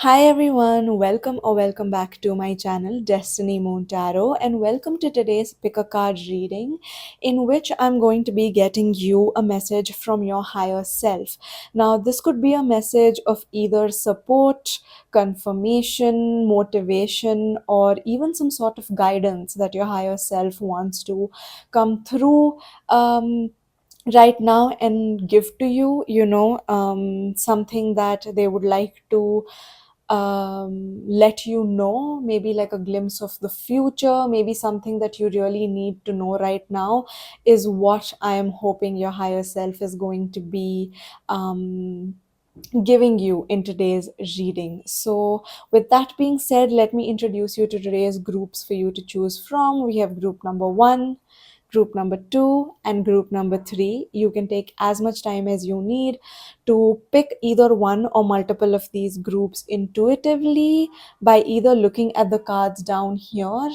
Hi everyone, welcome or welcome back to my channel Destiny Moon Tarot, and welcome to today's pick a card reading in which I'm going to be getting you a message from your higher self. Now, this could be a message of either support, confirmation, motivation, or even some sort of guidance that your higher self wants to come through. Right now and give to you, something that they would like to let you know, maybe like a glimpse of the future, maybe something that you really need to know right now is what I am hoping your higher self is going to be giving you in today's reading. So, with that being said, let me introduce you to today's groups for you to choose from. We have group number one, group number two, and group number three. You can take as much time as you need to pick either one or multiple of these groups intuitively by either looking at the cards down here,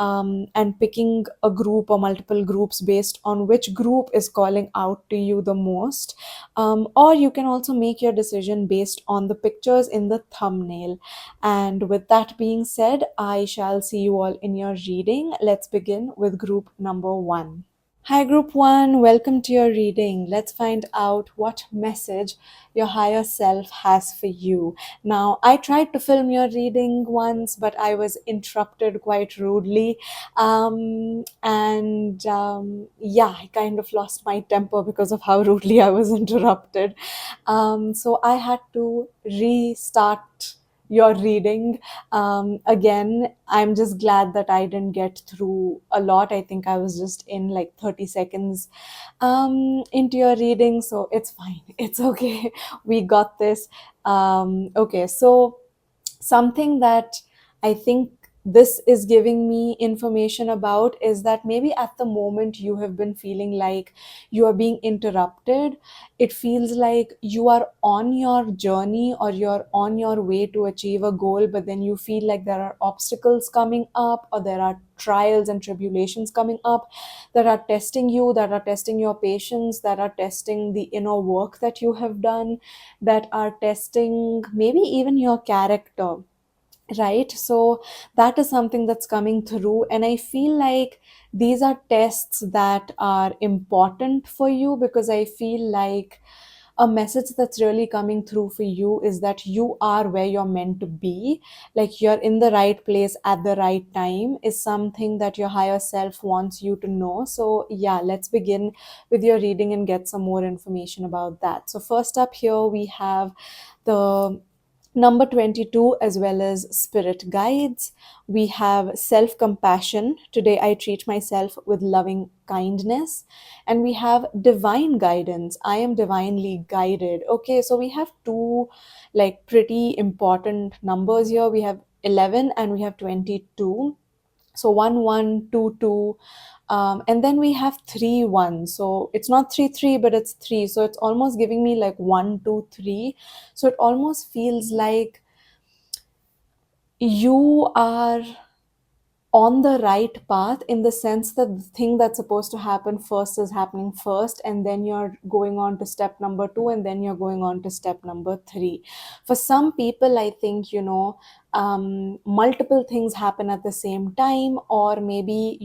and picking a group or multiple groups based on which group is calling out to you the most. Or you can also make your decision based on the pictures in the thumbnail. And with that being said, I shall see you all in your reading. Let's begin with group number one. Hi, group one, welcome to your reading. Let's find out what message your higher self has for you. Now, I tried to film your reading once, but I was interrupted quite rudely. Yeah, I kind of lost my temper because of how rudely I was interrupted. So I had to restart your reading again. I'm just glad that I didn't get through a lot. I think I was just in like 30 seconds into your reading, so it's fine. It's okay. We got this. Okay, so something that I think this is giving me information about is that maybe at the moment you have been feeling like you are being interrupted. It feels like you are on your journey or you're on your way to achieve a goal, but then you feel like there are obstacles coming up or there are trials and tribulations coming up that are testing you, that are testing your patience, that are testing the inner work that you have done, that are testing maybe even your character, right? So that is something that's coming through, and I feel like these are tests that are important for you, because I feel like a message that's really coming through for you is that you are where you're meant to be, like you're in the right place at the right time, is something that your higher self wants you to know. So yeah, let's begin with your reading and get some more information about that. So first up here we have the number 22 as well as spirit guides. We have self compassion. Today I treat myself with loving kindness. And we have divine guidance. I am divinely guided. Okay, so we have two like pretty important numbers here. We have 11 and we have 22. So 1 1 2 2, and then we have 3 1. So it's not 3 3, but it's 3, so it's almost giving me like 1 2 3. So it almost feels like you are on the right path, in the sense that the thing that's supposed to happen first is happening first, and then you're going on to step number 2, and then you're going on to step number 3. For some people, I think, multiple things happen at the same time, or maybe,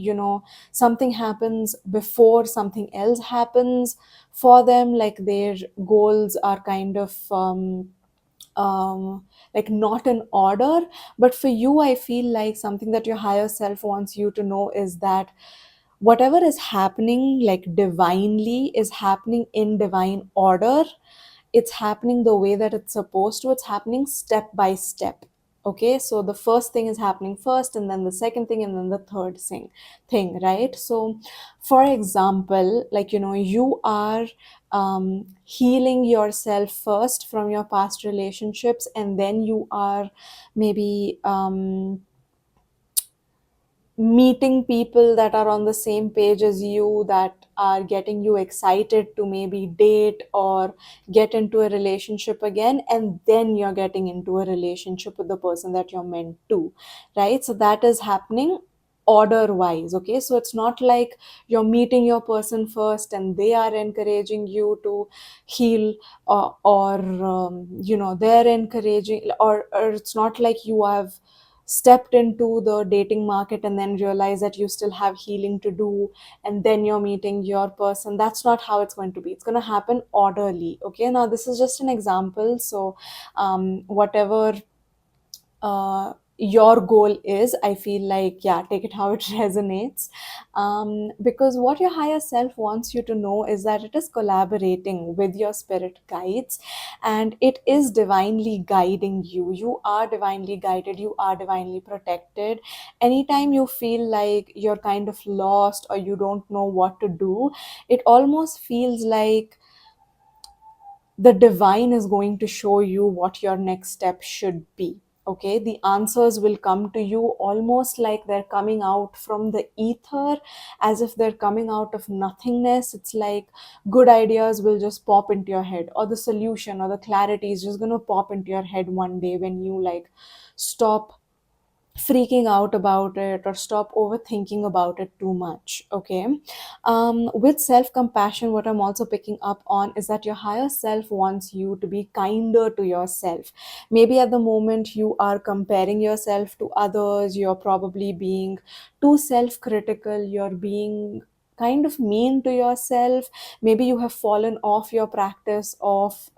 something happens before something else happens for them, like their goals are kind of like not in order. But for you, I feel like something that your higher self wants you to know is that whatever is happening like divinely is happening in divine order. It's happening the way that it's supposed to. It's happening step by step. Okay, so the first thing is happening first, and then the second thing, and then the third thing, right? So for example, like, you are healing yourself first from your past relationships, and then you are maybe meeting people that are on the same page as you, that are getting you excited to maybe date or get into a relationship again, and then you're getting into a relationship with the person that you're meant to, right? So that is happening order wise. Okay, so it's not like you're meeting your person first and they are encouraging you to heal, or they're encouraging, or it's not like you have stepped into the dating market and then realize that you still have healing to do, and then you're meeting your person. That's not how it's going to be. It's going to happen orderly. Okay, now this is just an example. So whatever your goal is, I feel like, yeah, take it how it resonates. Because what your higher self wants you to know is that it is collaborating with your spirit guides, and it is divinely guiding you. You are divinely guided, you are divinely protected. Anytime you feel like you're kind of lost or you don't know what to do, it almost feels like the divine is going to show you what your next step should be. Okay, the answers will come to you almost like they're coming out from the ether, as if they're coming out of nothingness. It's like good ideas will just pop into your head, or the solution or the clarity is just going to pop into your head one day when you like stop freaking out about it or stop overthinking about it too much. Okay, with self compassion, what I'm also picking up on is that your higher self wants you to be kinder to yourself. Maybe at the moment you are comparing yourself to others, you're probably being too self critical, you're being kind of mean to yourself. Maybe you have fallen off your practice of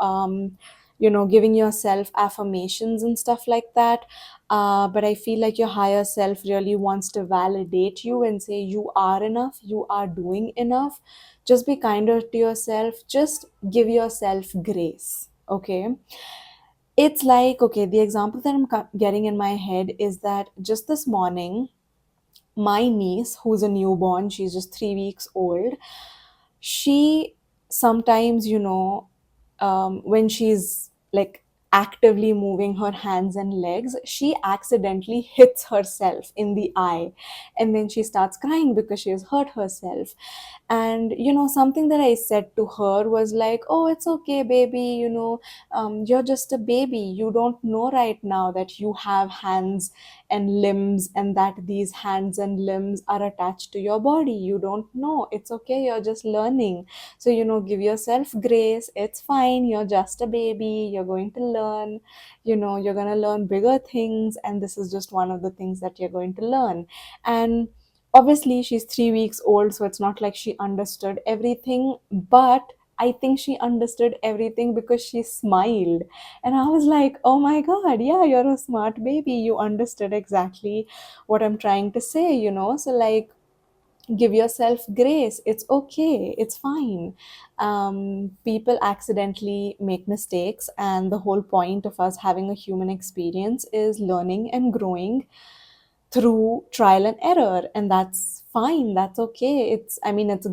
giving yourself affirmations and stuff like that. But I feel like your higher self really wants to validate you and say you are enough, you are doing enough. Just be kinder to yourself, just give yourself grace. Okay, it's like, okay, the example that I'm getting in my head is that just this morning, my niece, who's a newborn, she's just 3 weeks old, she sometimes, when she's like actively moving her hands and legs, she accidentally hits herself in the eye, and then she starts crying because she has hurt herself. And something that I said to her was like, oh, it's okay, baby, you're just a baby, you don't know right now that you have hands and limbs, and that these hands and limbs are attached to your body. You don't know, it's okay, you're just learning. So give yourself grace, it's fine, you're just a baby, you're going to learn, you're going to learn bigger things, and this is just one of the things that you're going to learn. And obviously she's 3 weeks old, so it's not like she understood everything, but I think she understood everything because she smiled. And I was like, oh my god, yeah, you're a smart baby, you understood exactly what I'm trying to say. So like, give yourself grace, it's okay, it's fine. People accidentally make mistakes, and the whole point of us having a human experience is learning and growing through trial and error, and that's fine, that's okay. It's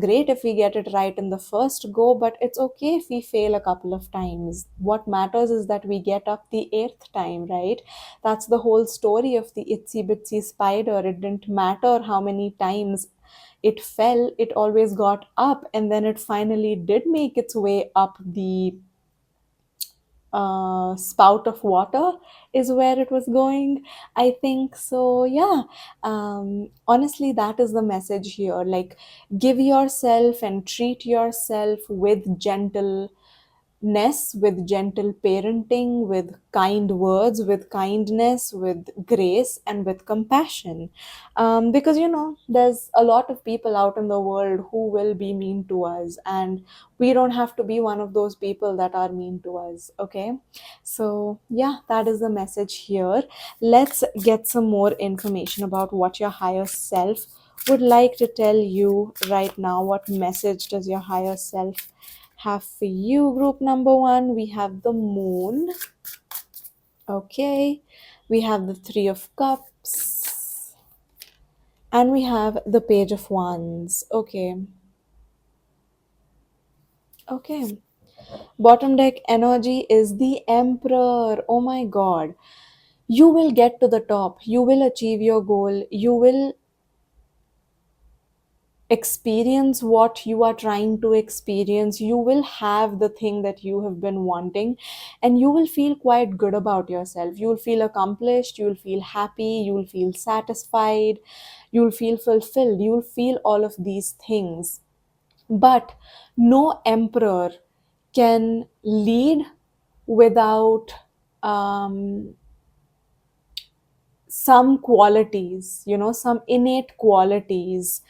great if we get it right in the first go, but it's okay if we fail a couple of times. What matters is that we get up the eighth time, right? That's the whole story of the itsy bitsy spider. It didn't matter how many times it fell, it always got up, and then it finally did make its way up the spout of water, is where it was going, I think. So yeah, honestly, that is the message here. Like, give yourself and treat yourself with gentle ness, with gentle parenting, with kind words, with kindness, with grace, and with compassion. Because there's a lot of people out in the world who will be mean to us, and we don't have to be one of those people that are mean to us. Okay, so yeah, that is the message here. Let's get some more information about what your higher self would like to tell you right now. What message does your higher self have for you? Group number one, we have the moon. Okay, we have the three of cups, and we have the page of wands. Okay, bottom deck energy is the emperor. Oh my god, you will get to the top, you will achieve your goal, you will experience what you are trying to experience, you will have the thing that you have been wanting, and you will feel quite good about yourself. You will feel accomplished, you will feel happy, you will feel satisfied, you will feel fulfilled, you will feel all of these things. But no emperor can lead without um, some qualities, some innate qualities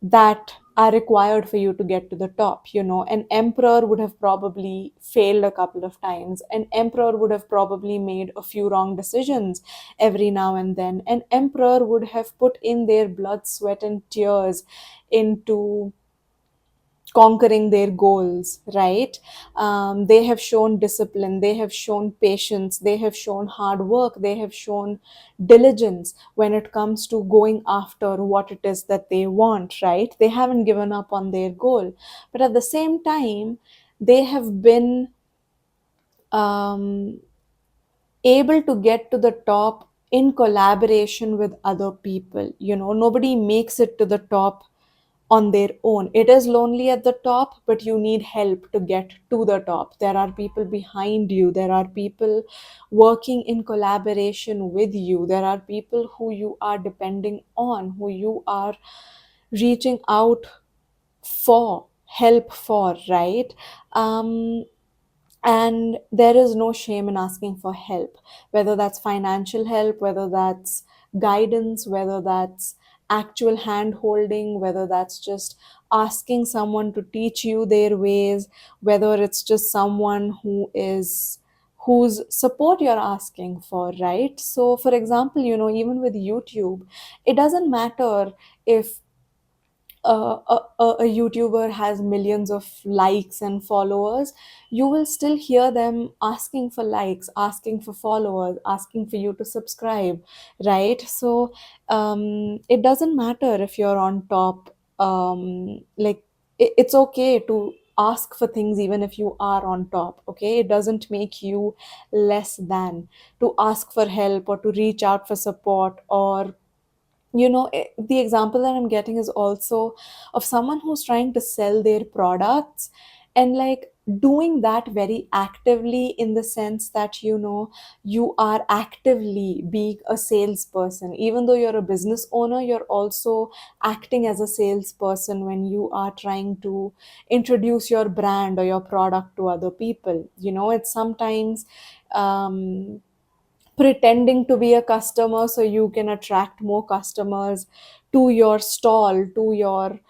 that are required for you to get to the top. An emperor would have probably failed a couple of times. An emperor would have probably made a few wrong decisions every now and then. An emperor would have put in their blood, sweat, and tears into conquering their goals, right? They have shown discipline, they have shown patience, they have shown hard work, they have shown diligence when it comes to going after what it is that they want, right? They haven't given up on their goal, but at the same time, they have been um, able to get to the top in collaboration with other people. Nobody makes it to the top on their own. It is lonely at the top, but you need help to get to the top. There are people behind you, there are people working in collaboration with you, there are people who you are depending on, who you are reaching out for help for, right? um and there is no shame in asking for help, whether that's financial help, whether that's guidance, whether that's actual hand holding, whether that's just asking someone to teach you their ways, whether it's just someone whose support you're asking for, right? So for example, even with YouTube, it doesn't matter if a YouTuber has millions of likes and followers. You will still hear them asking for likes, asking for followers, asking for you to subscribe, right? So it doesn't matter if you're on top. Like, it's okay to ask for things even if you are on top, okay? It doesn't make you less than to ask for help or to reach out for support. Or the example that I'm getting is also of someone who's trying to sell their products, and like doing that very actively, in the sense that you are actively being a salesperson. Even though you're a business owner, you're also acting as a salesperson when you are trying to introduce your brand or your product to other people. It's sometimes um pretending to be a customer so you can attract more customers to your stall, to your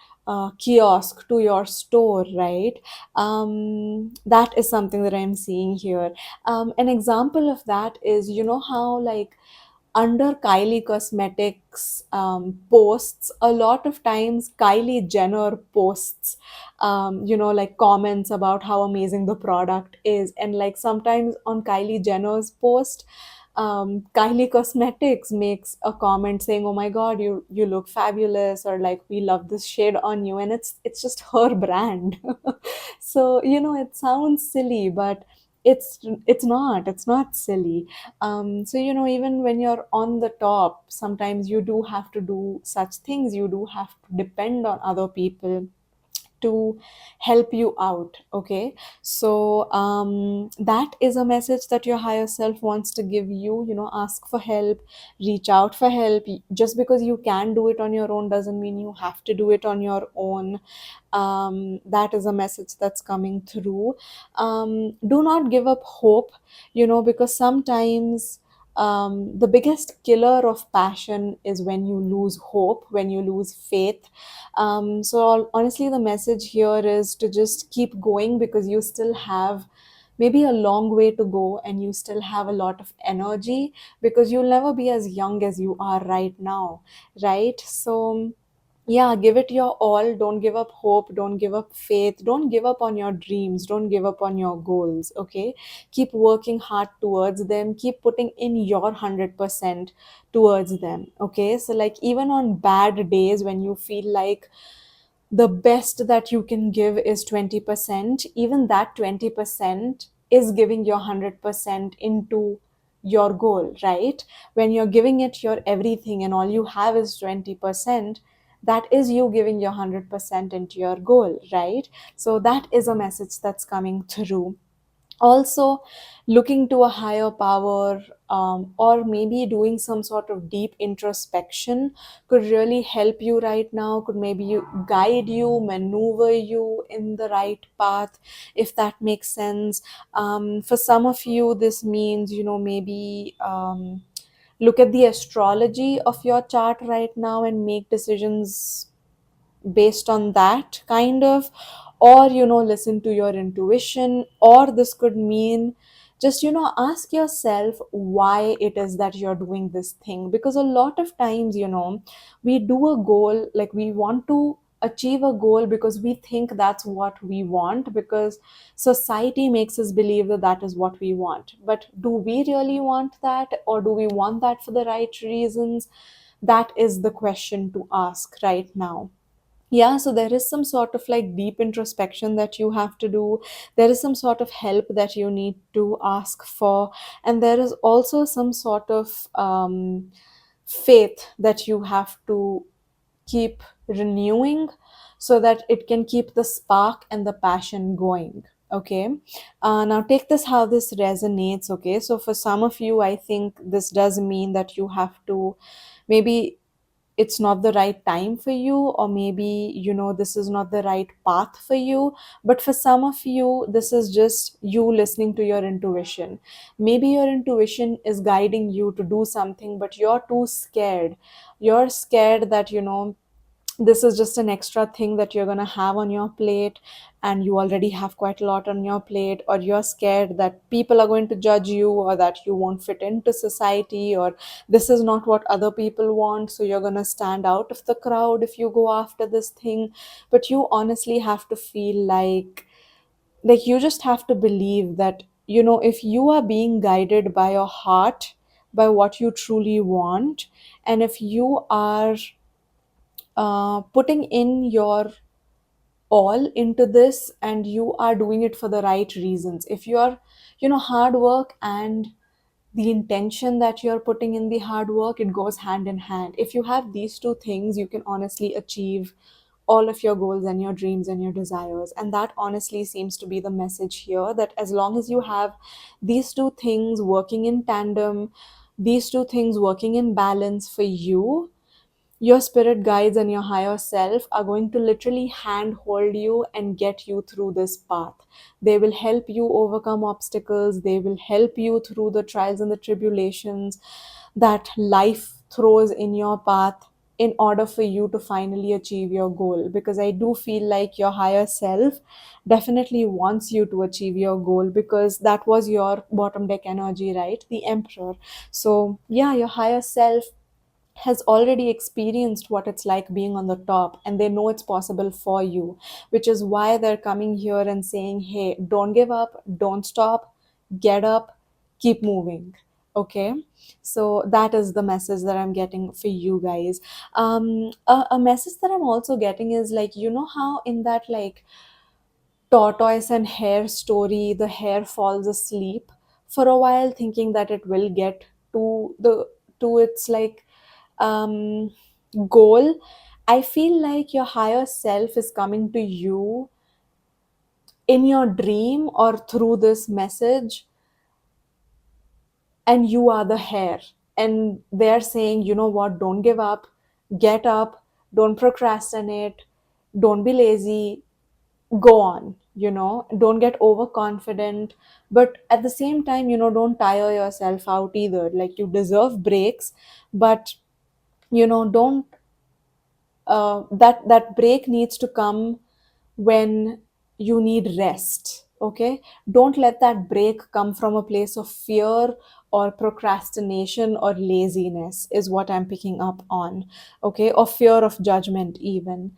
kiosk, to your store, right? That is something that I'm seeing here. An example of that is, how, like, under Kylie Cosmetics posts, a lot of times Kylie Jenner posts, like comments about how amazing the product is. And like sometimes on Kylie Jenner's post, Kylie Cosmetics makes a comment saying, "Oh my God, you look fabulous," or like, "We love this shade on you," and it's just her brand. So it sounds silly, but it's not silly. So even when you're on the top, sometimes you do have to do such things. You do have to depend on other people to help you out, okay? So that is a message that your higher self wants to give you. Ask for help, reach out for help. Just because you can do it on your own doesn't mean you have to do it on your own. That is a message that's coming through. Do not give up hope, because sometimes the biggest killer of passion is when you lose hope, when you lose faith. So honestly, the message here is to just keep going, because you still have maybe a long way to go, and you still have a lot of energy, because you'll never be as young as you are right now, right? So yeah, give it your all. Don't give up hope, don't give up faith, don't give up on your dreams, don't give up on your goals, okay? Keep working hard towards them, keep putting in your 100% towards them, okay? So like, even on bad days when you feel like the best that you can give is 20%, even that 20% is giving your 100% into your goal, right? When you're giving it your everything and all you have is 20%, that is you giving your 100% into your goal, right? So that is a message that's coming through. Also, looking to a higher power, or maybe doing some sort of deep introspection could really help you right now, could maybe guide you, maneuver you in the right path, if that makes sense. For some of you, this means, maybe look at the astrology of your chart right now and make decisions based on that, kind of. Or listen to your intuition. Or this could mean just ask yourself why it is that you're doing this thing, because a lot of times we do a goal, like we want to achieve a goal because we think that's what we want, because society makes us believe that that is what we want. But do we really want that, or do we want that for the right reasons? That is the question to ask right now. Yeah, so there is some sort of like deep introspection that you have to do. There is some sort of help that you need to ask for. And there is also some sort of faith that you have to keep renewing, so that it can keep the spark and the passion going. Okay. Now take this how this resonates. Okay. So for some of you, I think this does mean that you have to, maybe it's not the right time for you, or maybe this is not the right path for you. But for some of you, this is just you listening to your intuition. Maybe your intuition is guiding you to do something, but you're too scared. You're scared that this is just an extra thing that you're going to have on your plate, and you already have quite a lot on your plate. Or you're scared that people are going to judge you, or that you won't fit into society, or this is not what other people want, so you're going to stand out of the crowd if you go after this thing. But you honestly have to feel like you just have to believe that if you are being guided by your heart, by what you truly want, and if you are putting in your all into this, and you are doing it for the right reasons. If you are hard work and the intention that you're putting in the hard work, it goes hand in hand. If you have these two things, you can honestly achieve all of your goals and your dreams and your desires. And that honestly seems to be the message here, that as long as you have these two things working in tandem, these two things working in balance for you, your spirit guides and your higher self are going to literally handhold you and get you through this path. They will help you overcome obstacles. They will help you through the trials and the tribulations that life throws in your path, in order for you to finally achieve your goal. Because I do feel like your higher self definitely wants you to achieve your goal, because that was your bottom deck energy, right? The Emperor. So yeah, your higher self has already experienced what it's like being on the top, and they know it's possible for you, which is why they're coming here and saying, hey, don't give up, don't stop, get up, keep moving. Okay. So that is the message that I'm getting for you guys. A message that I'm also getting is, like, how in that like tortoise and hare story, the hare falls asleep for a while thinking that it will get to its like um goal. I feel like your higher self is coming to you in your dream or through this message, and you are the hare, and they're saying, you know what, don't give up, get up, don't procrastinate, don't be lazy, go on, don't get overconfident. But at the same time, don't tire yourself out either. Like, you deserve breaks, but don't that break needs to come when you need rest. Okay. Don't let that break come from a place of fear or procrastination or laziness, is what I'm picking up on. Okay. Or fear of judgment even,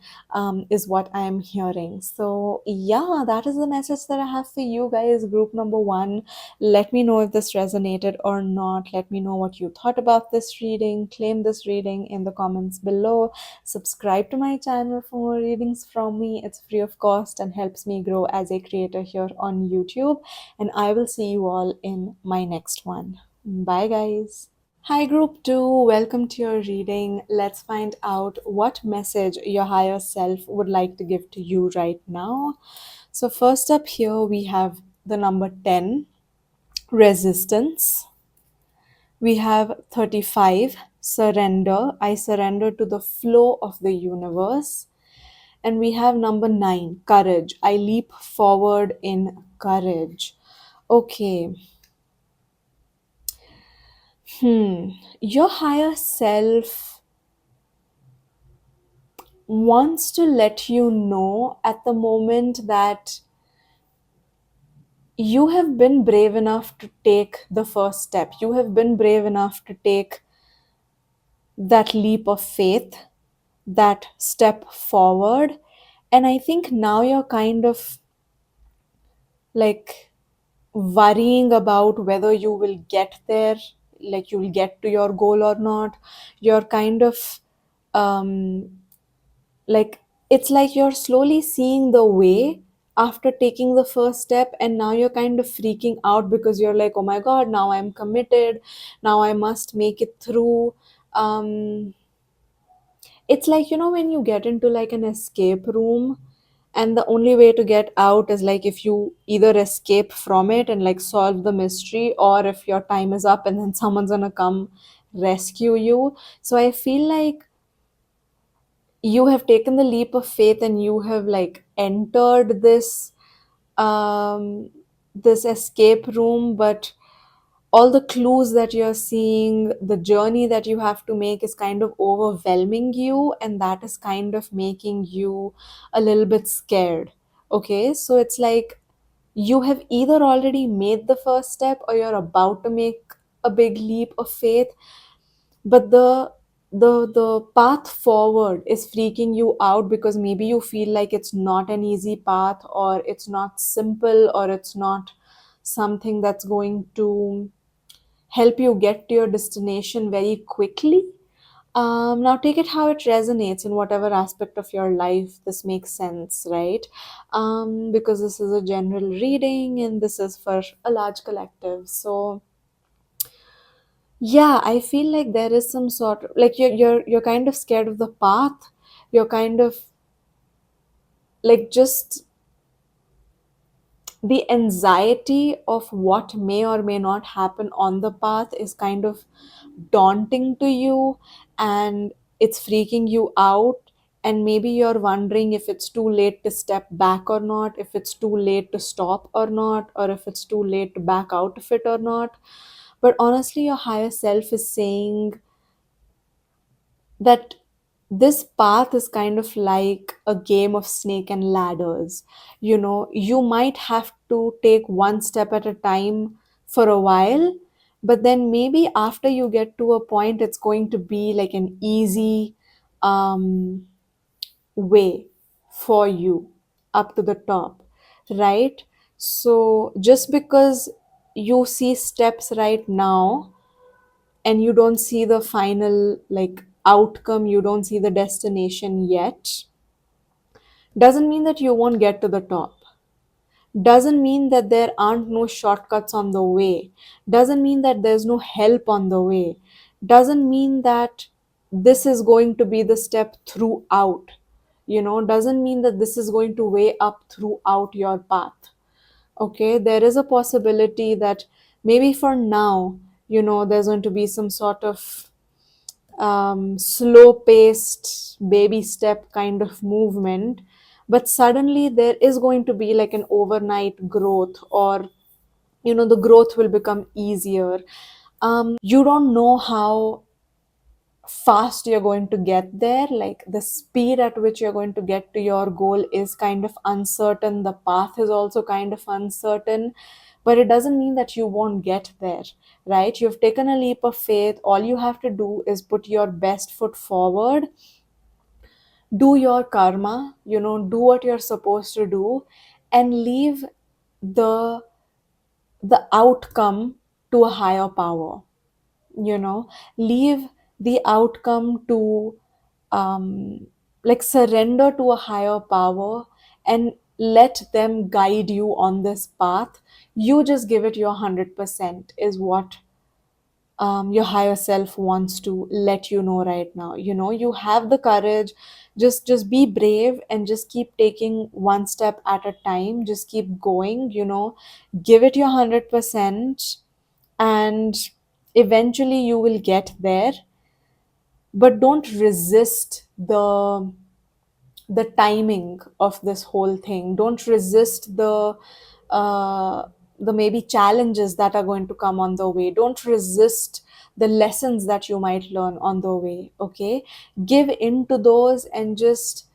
is what I am hearing. So yeah, that is the message that I have for you guys, group number one. Let me know if this resonated or not. Let me know what you thought about this reading. Claim this reading in the comments below. Subscribe to my channel for more readings from me. It's free of cost and helps me grow as a creator here on YouTube. And I will see you all in my next one. Bye, guys. Hi, Group 2. Welcome to your reading. Let's find out what message your higher self would like to give to you right now. So, first up here, we have the number 10, resistance. We have 35, surrender. I surrender to the flow of the universe. And we have number 9, courage. I leap forward in courage. Okay. Your higher self wants to let you know at the moment that you have been brave enough to take the first step. You have been brave enough to take that leap of faith, that step forward. And I think now you're kind of like worrying about whether you will get there, like you'll get to your goal or not. You're kind of um, like it's like you're slowly seeing the way after taking the first step, and now you're kind of freaking out because you're like, oh my god, now I'm committed, now I must make it through. It's like, when you get into like an escape room, and the only way to get out is like if you either escape from it and like solve the mystery, or if your time is up and then someone's gonna come rescue you. So I feel like you have taken the leap of faith and you have like entered um this escape room, but all the clues that you're seeing, the journey that you have to make is kind of overwhelming you, and that is kind of making you a little bit scared. Okay, so it's like you have either already made the first step or you're about to make a big leap of faith, but the path forward is freaking you out because maybe you feel like it's not an easy path, or it's not simple, or it's not something that's going to help you get to your destination very quickly. Now take it how it resonates in whatever aspect of your life this makes sense, right? Because this is a general reading and this is for a large collective. So yeah, I feel like there is some sort of like you're kind of scared of the path. You're kind of like just the anxiety of what may or may not happen on the path is kind of daunting to you, and it's freaking you out. And maybe you're wondering if it's too late to step back or not, if it's too late to stop or not, or if it's too late to back out of it or not. But honestly, your higher self is saying that this path is kind of like a game of snake and ladders. You might have to take one step at a time for a while, but then maybe after you get to a point, it's going to be like an easy um, way for you up to the top, right? So just because you see steps right now and you don't see the final like outcome, you don't see the destination yet, doesn't mean that you won't get to the top, doesn't mean that there aren't no shortcuts on the way, doesn't mean that there's no help on the way, doesn't mean that this is going to be the step throughout, doesn't mean that this is going to weigh up throughout your path. Okay, there is a possibility that maybe for now, there's going to be some sort of slow paced baby step kind of movement, but suddenly there is going to be like an overnight growth, or the growth will become easier. You don't know how fast you're going to get there, like the speed at which you're going to get to your goal is kind of uncertain, the path is also kind of uncertain, but it doesn't mean that you won't get there, right? You've taken a leap of faith. All you have to do is put your best foot forward, do your karma, do what you're supposed to do, and leave the the outcome to a higher power. Leave the outcome to like surrender to a higher power, and let them guide you on this path. You just give it your 100% is what your higher self wants to let you know right now. You know, you have the courage. Just be brave and just keep taking one step at a time. Just keep going, you know, give it your 100%, and eventually you will get there. But don't resist the timing of this whole thing. Don't resist uh, the maybe challenges that are going to come on the way. Don't resist the lessons that you might learn on the way. Okay, give in to those and just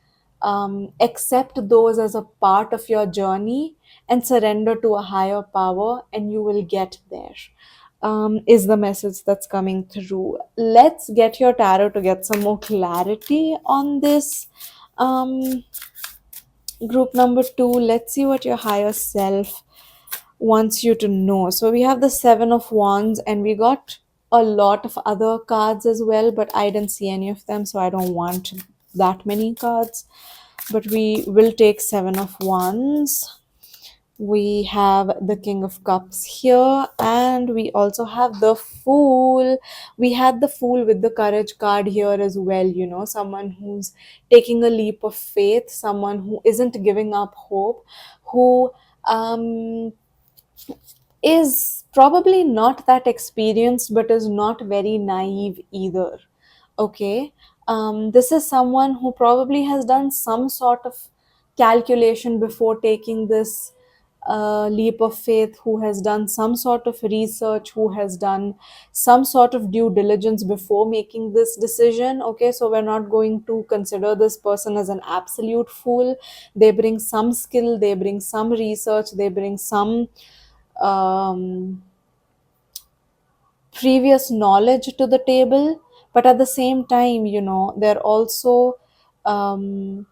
accept those as a part of your journey, and surrender to a higher power, and you will get there. Is the message that's coming through. Let's get your tarot to get some more clarity on this. um, Group number two, let's see what your higher self wants you to know. So we have the Seven of Wands, and we got a lot of other cards as well, but I didn't see any of them, so I don't want that many cards. But we will take Seven of Wands. We have the King of Cups here, and we also have the Fool. We had the Fool with the Courage card here as well. You know, someone who's taking a leap of faith, someone who isn't giving up hope, who um, is probably not that experienced but is not very naive either. Okay, this is someone who probably has done some sort of calculation before taking this leap of faith, who has done some sort of research, who has done some sort of due diligence before making this decision. Okay, so we're not going to consider this person as an absolute fool. They bring some skill, they bring some research, they bring some um, previous knowledge to the table, but at the same time, you know, they're also um,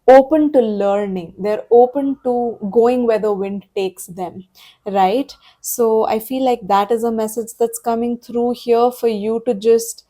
open to learning. They're open to going where the wind takes them, right? So I feel like that is a message that's coming through here for you to just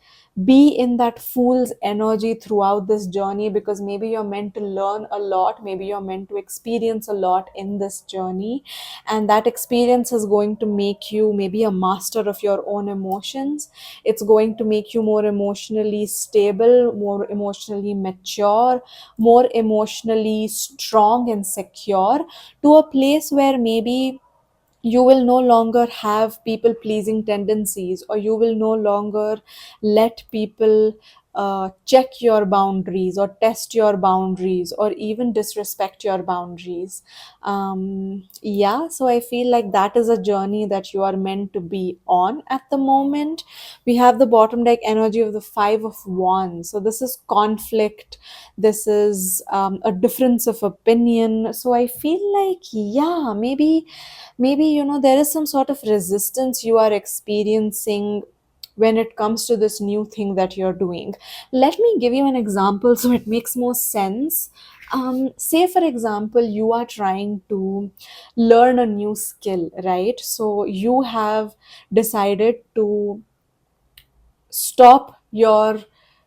be in that fool's energy throughout this journey, because maybe you're meant to learn a lot, maybe you're meant to experience a lot in this journey, and that experience is going to make you maybe a master of your own emotions. It's going to make you more emotionally stable, more emotionally mature, more emotionally strong and secure, to a place where maybe you will no longer have people pleasing tendencies, or you will no longer let people check your boundaries or test your boundaries or even disrespect your boundaries. Yeah, so I feel like that is a journey that you are meant to be on at the moment. We have the bottom deck energy of the Five of Wands, so this is conflict, this is a difference of opinion. So I feel like, yeah, maybe you know, there is some sort of resistance you are experiencing when it comes to this new thing that you're doing. Let me give you an example so it makes more sense. Say for example, you are trying to learn a new skill, right? So you have decided to stop your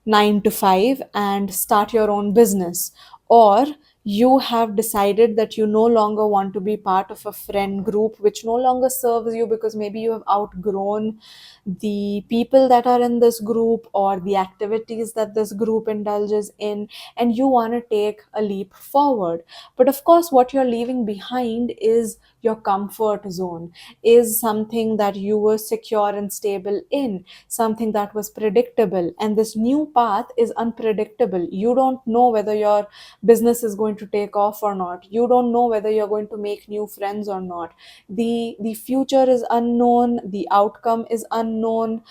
9 to 5 and start your own business, or you have decided that you no longer want to be part of a friend group which no longer serves you, because maybe you have outgrown the people that are in this group or the activities that this group indulges in, and you want to take a leap forward. But of course, what you're leaving behind is your comfort zone, is something that you were secure and stable in, something that was predictable. And this new path is unpredictable. You don't know whether your business is going to take off or not. You don't know whether you're going to make new friends or not. The future is unknown, the outcome is unknown.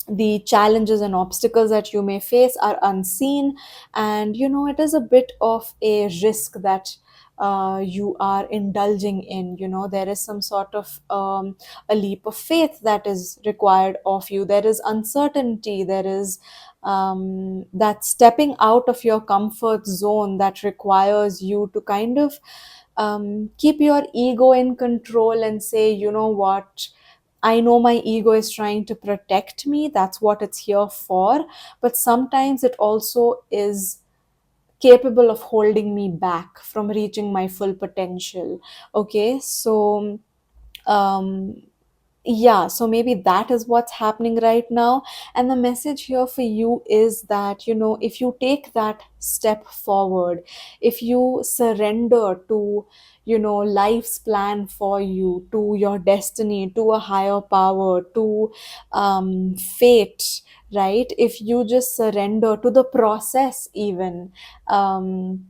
The challenges and obstacles that you may face are unseen, and you know, it is a bit of a risk that you are indulging in. You know, there is some sort of a leap of faith that is required of you. There is uncertainty, there is that stepping out of your comfort zone that requires you to kind of keep your ego in control and say, you know what, I know my ego is trying to protect me. That's what it's here for. But sometimes it also is capable of holding me back from reaching my full potential. Okay, so um, Yeah, so maybe that is what's happening right now. And the message here for you is that, if you take that step forward, if you surrender to, life's plan for you, to your destiny, to a higher power, to fate, right? If you just surrender to the process, even. Um,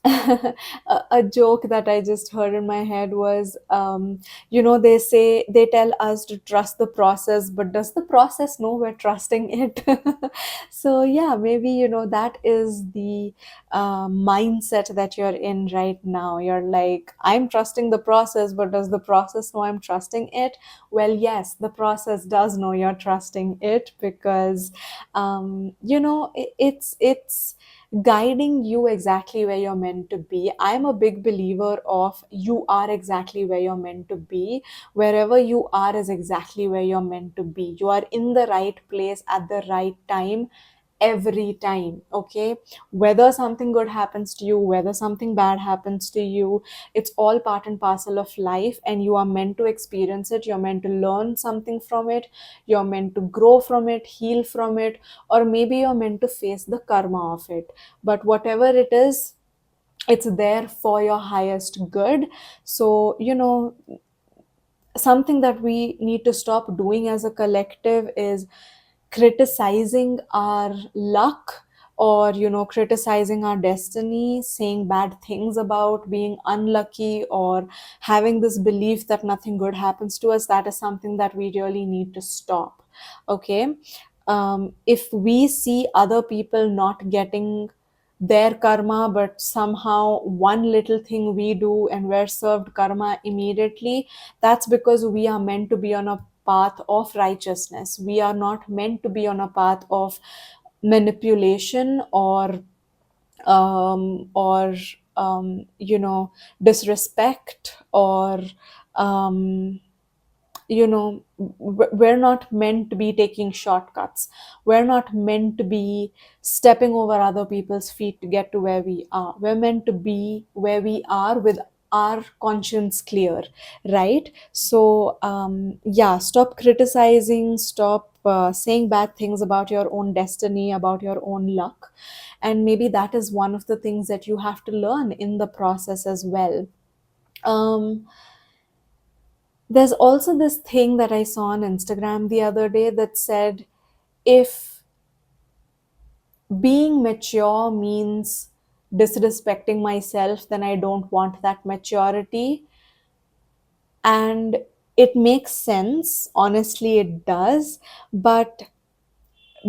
a joke that I just heard in my head was, they tell us to trust the process, but does the process know we're trusting it? So, yeah, maybe, that is the mindset that you're in right now. You're like, I'm trusting the process, but does the process know I'm trusting it? Well, yes, the process does know you're trusting it, because, it's guiding you exactly where you're meant to be. I'm a big believer of you are exactly where you're meant to be. Wherever you are is exactly where you're meant to be. You are in the right place at the right time every time. Okay, whether something good happens to you, whether something bad happens to you, it's all part and parcel of life, and you are meant to experience it. You're meant to learn something from it. You're meant to grow from it, heal from it, or maybe you're meant to face the karma of it. But whatever it is, it's there for your highest good. So, something that we need to stop doing as a collective is criticizing our luck, or criticizing our destiny, saying bad things about being unlucky, or having this belief that nothing good happens to us. That is something that we really need to stop. Okay, if we see other people not getting their karma, but somehow one little thing we do and we're served karma immediately, that's because we are meant to be on a path of righteousness. We are not meant to be on a path of manipulation, or disrespect, or um, we're not meant to be taking shortcuts. We're not meant to be stepping over other people's feet to get to where we are. We're meant to be where we are with our conscience clear, right? So, yeah, stop criticizing, stop saying bad things about your own destiny, about your own luck. And maybe that is one of the things that you have to learn in the process as well. um, there's also this thing that I saw on Instagram the other day that said, if being mature means disrespecting myself, then I don't want that maturity. And it makes sense. Honestly, it does. But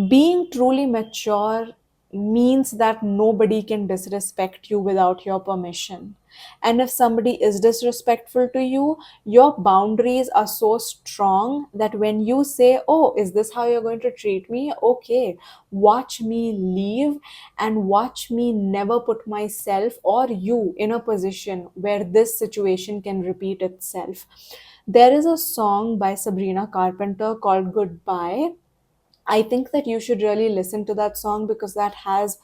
being truly mature means that nobody can disrespect you without your permission. And if somebody is disrespectful to you, your boundaries are so strong that when you say, oh, is this how you're going to treat me? Okay, watch me leave, and watch me never put myself or you in a position where this situation can repeat itself. There is a song by Sabrina Carpenter called Goodbye. I think that you should really listen to that song, because that has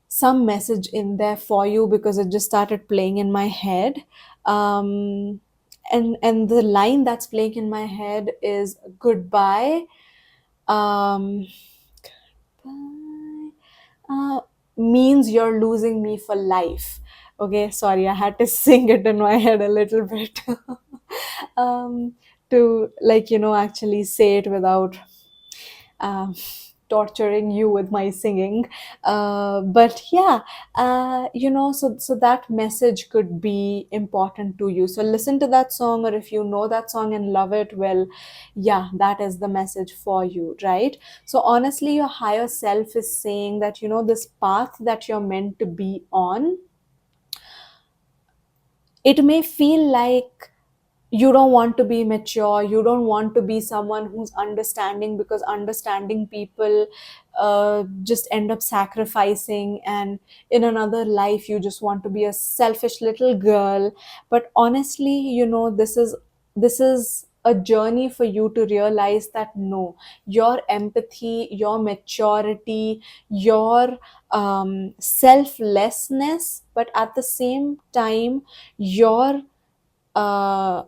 some message in there for you, because it just started playing in my head. Um, and the line that's playing in my head is goodbye. Um, goodbye, means you're losing me for life. Okay, sorry, I had to sing it in my head a little bit. um, to, like, actually say it without um, torturing you with my singing. But yeah, so that message could be important to you. So listen to that song, or if you know that song and love it, well, yeah, that is the message for you, right? So honestly, your higher self is saying that, this path that you're meant to be on, it may feel like you don't want to be mature, you don't want to be someone who's understanding, because understanding people just end up sacrificing, and in another life you just want to be a selfish little girl. But honestly, this is a journey for you to realize that no, your empathy, your maturity, your selflessness, but at the same time your uh,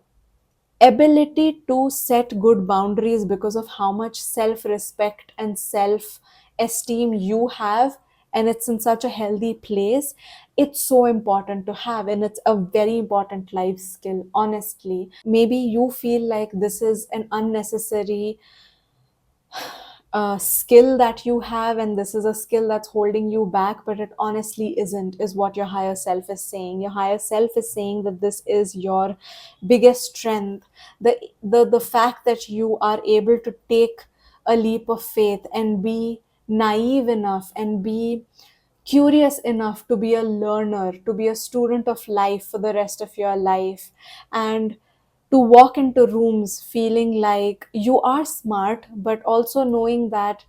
ability to set good boundaries because of how much self respect and self esteem you have, and it's in such a healthy place. It's so important to have, and it's a very important life skill, honestly. Maybe you feel like this is an unnecessary skill that you have, and this is a skill that's holding you back, but it honestly isn't, is what your higher self is saying. Your higher self is saying that this is your biggest strength. The fact that you are able to take a leap of faith and be naive enough and be curious enough to be a learner, to be a student of life for the rest of your life, and to walk into rooms feeling like you are smart, but also knowing that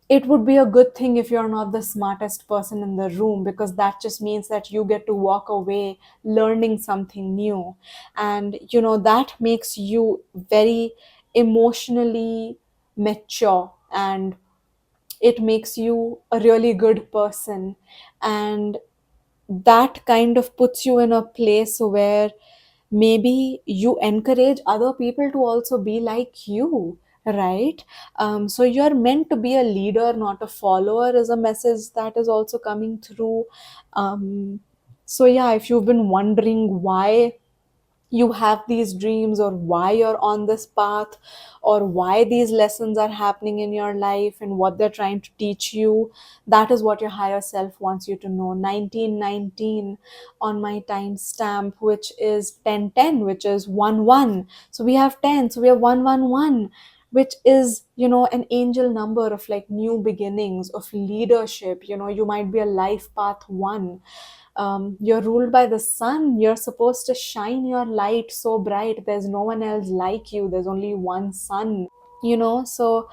it would be a good thing if you're not the smartest person in the room, because that just means that you get to walk away learning something new. And that makes you very emotionally mature, and it makes you a really good person. And that kind of puts you in a place where maybe you encourage other people to also be like you, right? So you're meant to be a leader, not a follower, is a message that is also coming through. So yeah, if you've been wondering why you have these dreams, or why you're on this path, or why these lessons are happening in your life and what they're trying to teach you, that is what your higher self wants you to know. 1919 on my time stamp, which is 1010, which is 1 1. So we have 10, so we have 111, which is an angel number of like new beginnings, of leadership. You might be a life path one. You're ruled by the sun. You're supposed to shine your light so bright. There's no one else like you. There's only one sun, so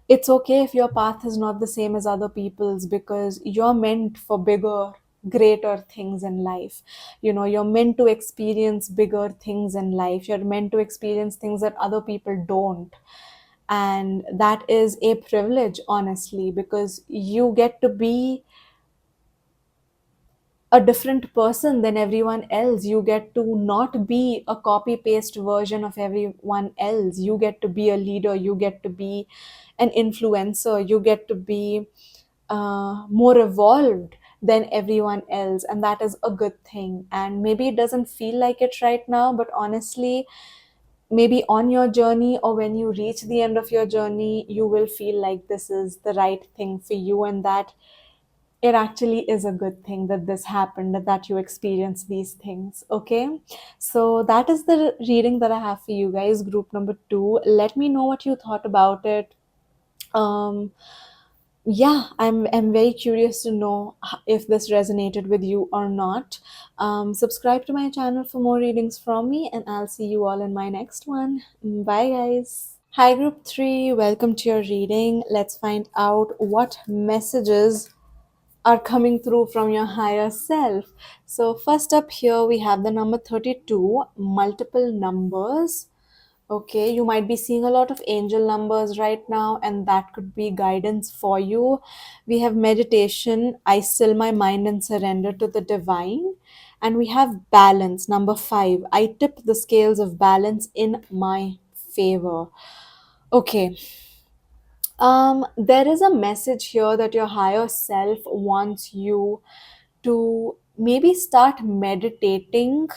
it's okay if your path is not the same as other people's, because you're meant for bigger, greater things in life. You're meant to experience bigger things in life. You're meant to experience things that other people don't. And that is a privilege, honestly, because you get to be a different person than everyone else. You get to not be a copy paste version of everyone else. You get to be a leader. You get to be an influencer. You get to be more evolved than everyone else. And that is a good thing. And maybe it doesn't feel like it right now, but honestly, maybe on your journey, or when you reach the end of your journey, you will feel like this is the right thing for you, and that it actually is a good thing that this happened, that you experience these things. Okay, so that is the reading that I have for you guys, group number 2. Let me know what you thought about it. um yeah, I'm very curious to know if this resonated with you or not. Subscribe to my channel for more readings from me, and I'll see you all in my next one. Bye guys. Hi group 3, welcome to your reading. Let's find out what messages are coming through from your higher self. So, first up here, we have the number 32, multiple numbers. Okay, you might be seeing a lot of angel numbers right now, and that could be guidance for you. We have meditation, I still my mind and surrender to the divine. And we have balance, number 5, I tip the scales of balance in my favor. Okay, there is a message here that your higher self wants you to maybe start meditating.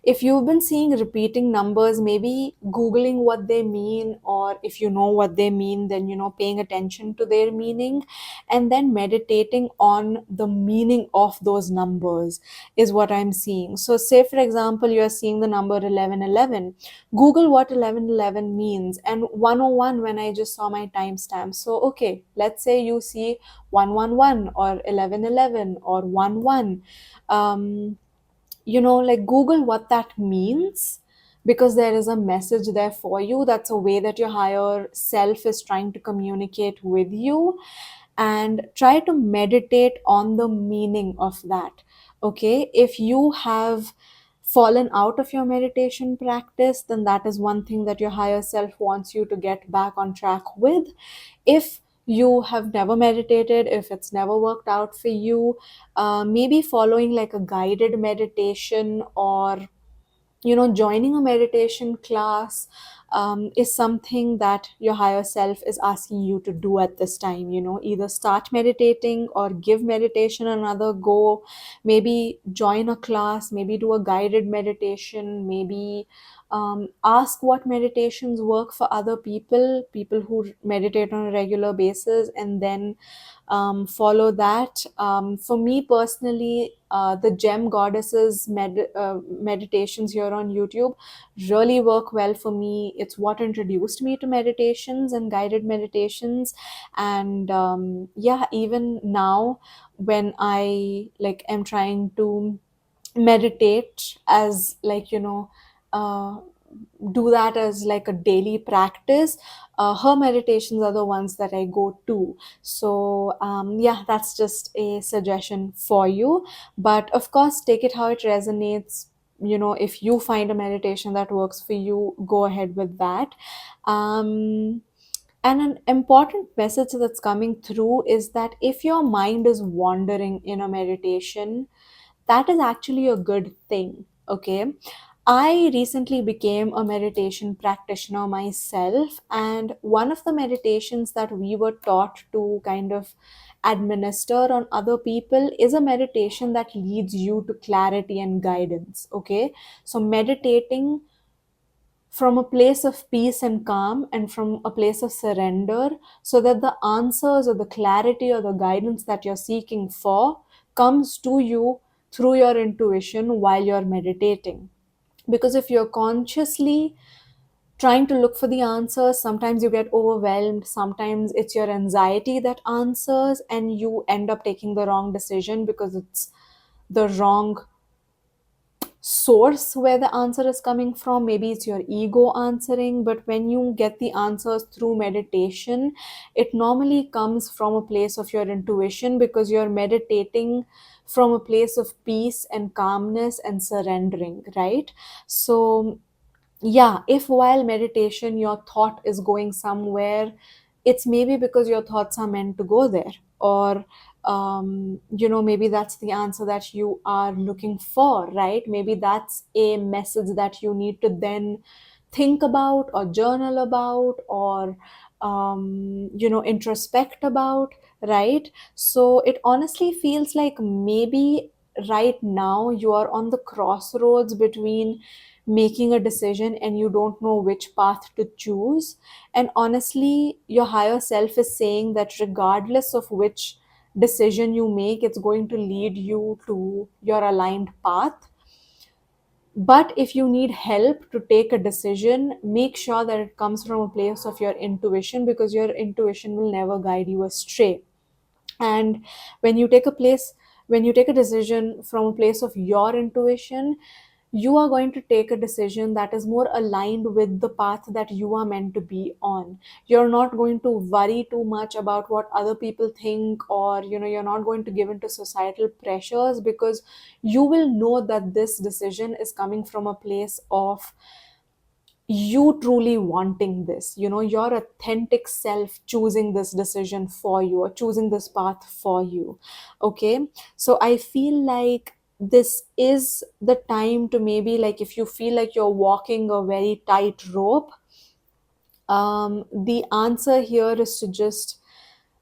If you've been seeing repeating numbers, maybe googling what they mean, or if you know what they mean, then paying attention to their meaning, and then meditating on the meaning of those numbers is what I'm seeing. So say for example, you're seeing the number 1111. Google what 1111 means, and 101 when I just saw my timestamp. So okay, let's say you see 111 or 1111 or 11. Like Google what that means, because there is a message there for you. That's a way that your higher self is trying to communicate with you, and try to meditate on the meaning of that. Okay, if you have fallen out of your meditation practice, then that is one thing that your higher self wants you to get back on track with. If you have never meditated, if it's never worked out for you, maybe following like a guided meditation, or joining a meditation class is something that your higher self is asking you to do at this time. Either start meditating or give meditation another go. Maybe join a class, maybe do a guided meditation, maybe ask what meditations work for other people who meditate on a regular basis, and then follow that. For me personally, the Gem Goddesses meditations here on YouTube really work well for me. It's what introduced me to meditations and guided meditations. And yeah, even now, when I like am trying to meditate as like uh, do that as like a daily practice, her meditations are the ones that I go to. So yeah, that's just a suggestion for you, but of course take it how it resonates. If you find a meditation that works for you, go ahead with that. um, and an important message that's coming through is that if your mind is wandering in a meditation, that is actually a good thing. Okay. I recently became a meditation practitioner myself, and one of the meditations that we were taught to kind of administer on other people is a meditation that leads you to clarity and guidance. Okay. So, meditating from a place of peace and calm and from a place of surrender, so that the answers or the clarity or the guidance that you're seeking for comes to you through your intuition while you're meditating. Because if you're consciously trying to look for the answers, sometimes you get overwhelmed, sometimes it's your anxiety that answers, and you end up taking the wrong decision because it's the wrong source where the answer is coming from. Maybe it's your ego answering, but when you get the answers through meditation, it normally comes from a place of your intuition, because you're meditating from a place of peace and calmness and surrendering, right? So yeah, if while meditation your thought is going somewhere, it's maybe because your thoughts are meant to go there, or maybe that's the answer that you are looking for, right? Maybe that's a message that you need to then think about or journal about, or introspect about, right? So it honestly feels like maybe right now you are on the crossroads between making a decision and you don't know which path to choose. And honestly, your higher self is saying that regardless of which decision you make, it's going to lead you to your aligned path. But if you need help to take a decision, make sure that it comes from a place of your intuition, because your intuition will never guide you astray. And when you take a place when you take a decision from a place of your intuition, you are going to take a decision that is more aligned with the path that you are meant to be on. You're not going to worry too much about what other people think, or you're not going to give into societal pressures, because you will know that this decision is coming from a place of you truly wanting this, your authentic self choosing this decision for you, or choosing this path for you. Okay. So I feel like this is the time to, maybe like, if you feel like you're walking a very tight rope, the answer here is to just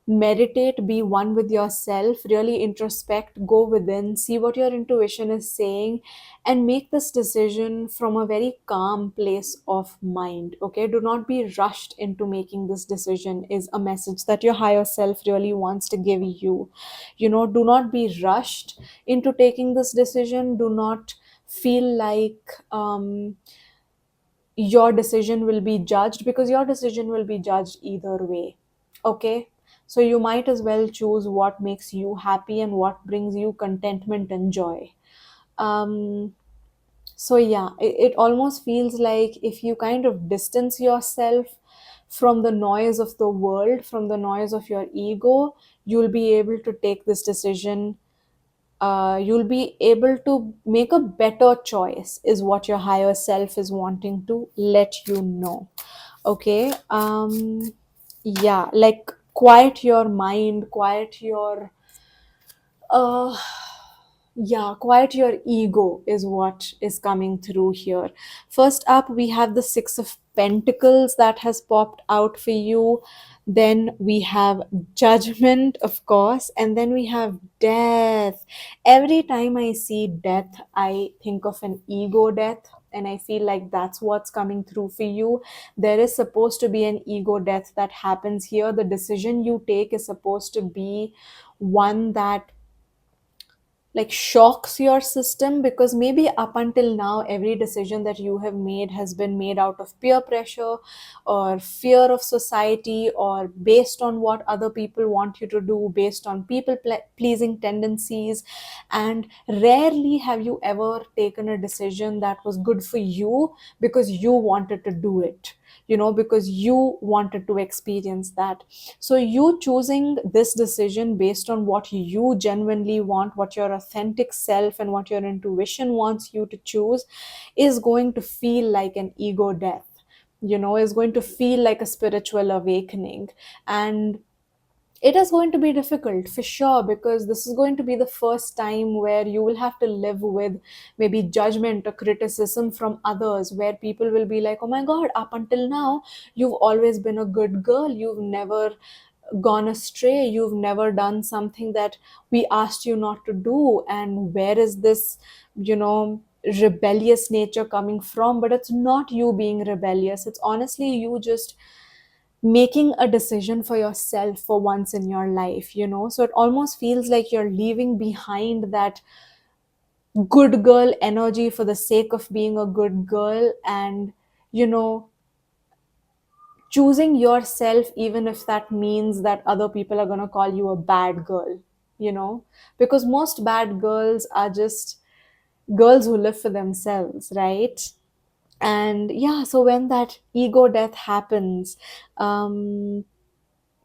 meditate, be one with yourself, really introspect, go within, see what your intuition is saying, and make this decision from a very calm place of mind. Okay, do not be rushed into making this decision, is a message that your higher self really wants to give you. Do not be rushed into taking this decision. Do not feel like your decision will be judged, because your decision will be judged either way. Okay. So you might as well choose what makes you happy and what brings you contentment and joy. um so yeah, it almost feels like if you kind of distance yourself from the noise of the world, from the noise of your ego, you'll be able to take this decision. You'll be able to make a better choice, is what your higher self is wanting to let you know. Okay. Yeah, like, quiet your mind, quiet your uh Yeah, quiet your ego is what is coming through here. First up, we have the Six of Pentacles that has popped out for you. Then we have Judgment, of course, and then we have Death. Every time I see death, I think of an ego death, and I feel like that's what's coming through for you. There is supposed to be an ego death that happens here. The decision you take is supposed to be one that like shocks your system, because maybe up until now every decision that you have made has been made out of peer pressure or fear of society, or based on what other people want you to do, based on people pleasing tendencies. And rarely have you ever taken a decision that was good for you because you wanted to do it, because you wanted to experience that. So you choosing this decision based on what you genuinely want, what your authentic self and what your intuition wants you to choose, is going to feel like an ego death, is going to feel like a spiritual awakening. And it is going to be difficult for sure, because this is going to be the first time where you will have to live with maybe judgment or criticism from others, where people will be like, oh my god, up until now you've always been a good girl, you've never gone astray, you've never done something that we asked you not to do, and where is this you know rebellious nature coming from? But it's not you being rebellious, it's honestly you just making a decision for yourself for once in your life, so it almost feels like you're leaving behind that good girl energy for the sake of being a good girl, and you know choosing yourself, even if that means that other people are going to call you a bad girl, because most bad girls are just girls who live for themselves, right? And yeah, so when that ego death happens, um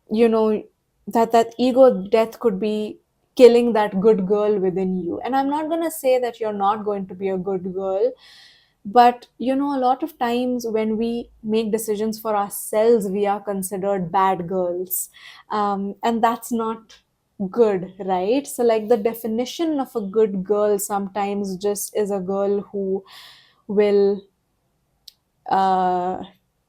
you know that ego death could be killing that good girl within you. And I'm not going to say that you're not going to be a good girl, but a lot of times when we make decisions for ourselves, we are considered bad girls, and that's not good, right? So like the definition of a good girl sometimes just is a girl who will uh,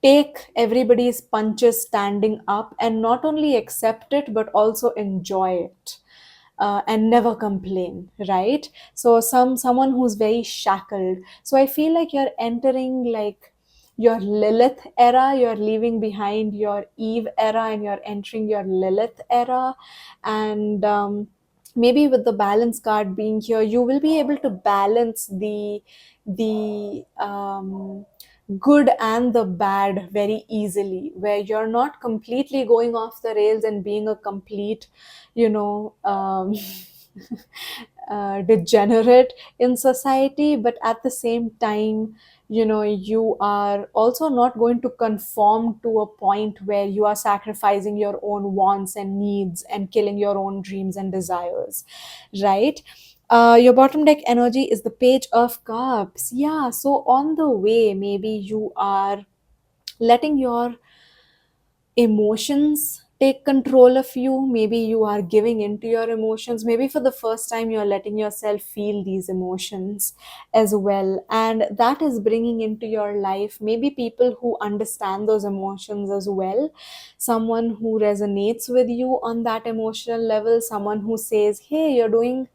take everybody's punches standing up, and not only accept it but also enjoy it, and never complain, right? So someone who's very shackled. So I feel like you're entering like your Lilith era, you're leaving behind your Eve era and you're entering your Lilith era. And maybe with the balance card being here, you will be able to balance the good and the bad very easily, where you're not completely going off the rails and being a complete you know degenerate in society, but at the same time, you are also not going to conform to a point where you are sacrificing your own wants and needs and killing your own dreams and desires, right? Your bottom deck energy is the Page of Cups. Yeah, so on the way, maybe you are letting your emotions take control of you. Maybe you are giving into your emotions. Maybe for the first time, you're letting yourself feel these emotions as well. And that is bringing into your life maybe people who understand those emotions as well. Someone who resonates with you on that emotional level. Someone who says, hey, you're doing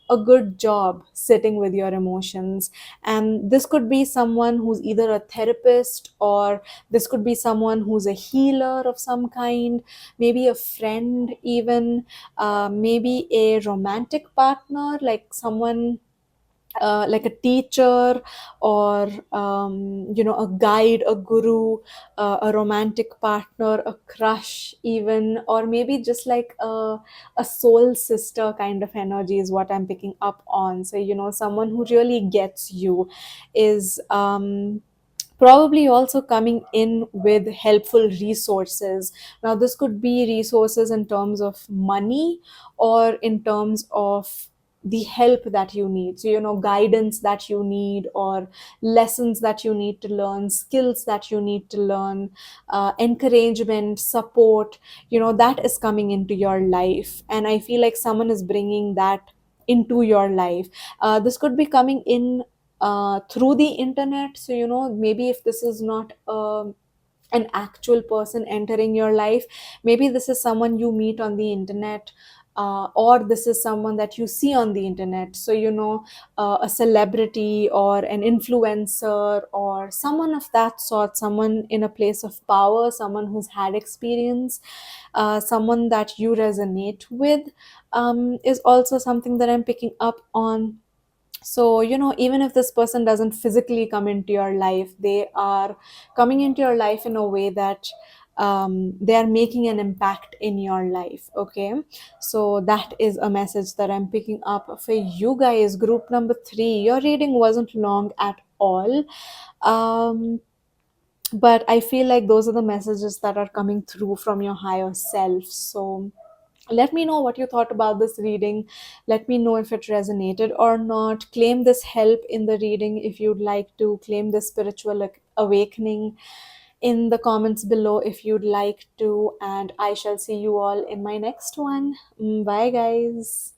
a good job sitting with your emotions. And this could be someone who's either a therapist, or this could be someone who's a healer of some kind, maybe a friend even, maybe a romantic partner, like someone like a teacher, or a guide, a guru, a romantic partner, a crush even, or maybe just like a soul sister kind of energy is what I'm picking up on. So someone who really gets you is probably also coming in with helpful resources. Now this could be resources in terms of money, or in terms of the help that you need, so guidance that you need, or lessons that you need to learn, skills that you need to learn, encouragement, support, that is coming into your life. And I feel like someone is bringing that into your life. This could be coming in through the internet. So maybe if this is not an actual person entering your life, maybe this is someone you meet on the internet, or this is someone that you see on the internet. So a celebrity or an influencer or someone of that sort, someone in a place of power, someone who's had experience, someone that you resonate with, is also something that I'm picking up on. So even if this person doesn't physically come into your life, they are coming into your life in a way that they are making an impact in your life. Okay, so that is a message that I'm picking up for you guys. Group number 3, your reading wasn't long at all, um, but I feel like those are the messages that are coming through from your higher self. So let me know what you thought about this reading. Let me know if it resonated or not. Claim this help in the reading if you'd like to. Claim this spiritual awakening in the comments below if you'd like to. And I shall see you all in my next one. Bye, guys.